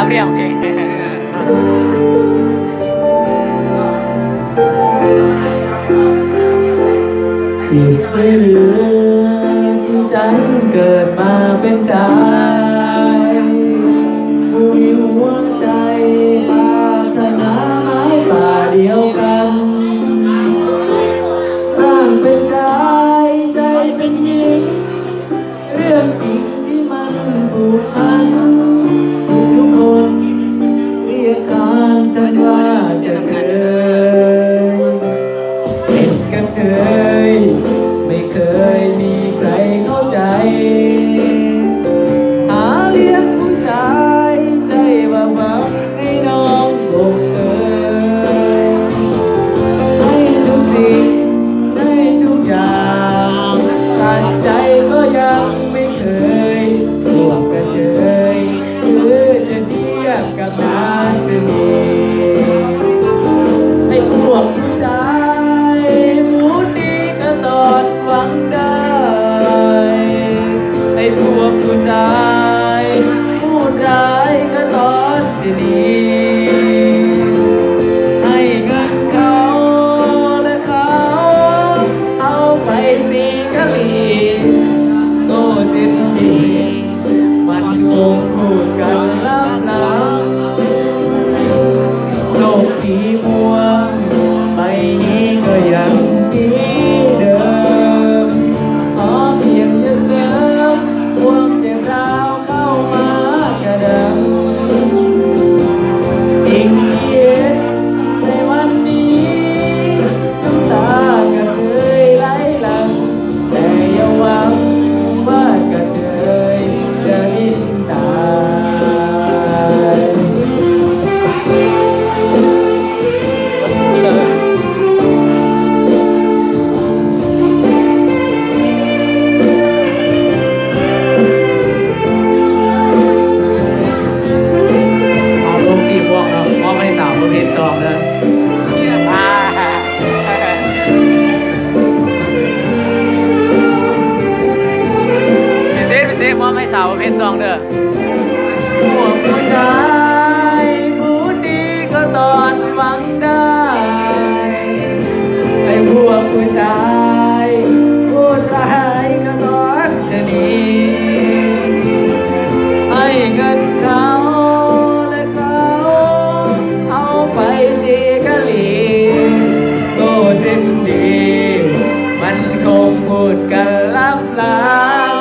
เรียงเพลงผิดไปหรือที่ฉันเกิดมาเป็นชายผู้มีหัวใจปรารถนาไม้ป่าเดียวกันร่างเป็นชายใจเป็นหญิงเรื่องจริงที่มันผูกพันทุกคนเรียกขานฉันว่ากระเทยเป็นกระเทยไม่เคยมีใครเข้าใจหาเลี้ยงผู้ชายใจว่าบังให้น้องลงเอยให้ทุกสิ่งให้ทุกอย่างตัดใจก็ยังไม่เคยร่วมกระเทยหรือจะเทียบกับนางสนีให้พวกผู้ชายพูดดีก็ตอดหวังได้ให้พวกผู้ชายพูดร้ายก็ตอดจะดีให้เงินเขาและเขาเอาไปสีกะหรี่โง่สิ้นดีมันคงพูดกันลับหลังโลกสีม่วงใบนี้ก็ยังสีเดิมขอเพียงจะเสริมความเจ็บร้าวเข้ามากระดังสิ่งที่เห็นในวันนี้น้ำตาก็เคยไหลหลั่งแต่อย่าหวังว่ากระเทยจะลิ้นตายเอาลงสีม่วงครับมอบให้สาวประเภทสองเลยพิเศษมอบให้สาวประเภทสองเด้อพวกผู้ชายพูดดีก็ตอนหวังได้ให้พวกผู้ชายพูดร้ายก็ตอนจะหนีให้เงินเขาและเขาเอาไปสีกะหรี่โง่สิ้นดีมันคงพูดกันลับหลัง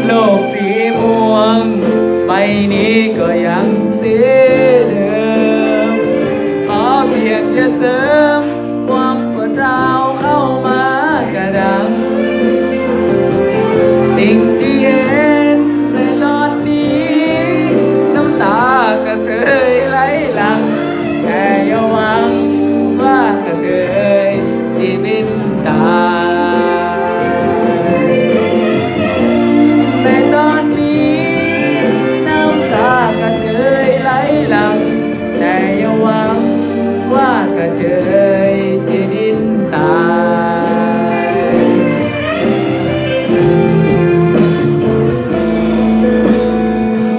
โลกสีม่วงใบนี้ก็ยังสีเดิมขอเพียงจะเสริมความปวดร้าวเข้ามากระดังสิ่งที่เห็นในตอนนี้น้ำตากระเทยไหลหลั่งแต่อย่าหวังว่ากระเทยที่บินตายในตอนนี้น้ำตากระเทยไหลหลั่งแต่อย่าหวังว่ากระเทยที่ดินตาย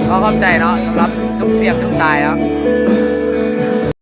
ขอบใจเนาะสำหรับทุกเสียงทุกสายเนาะ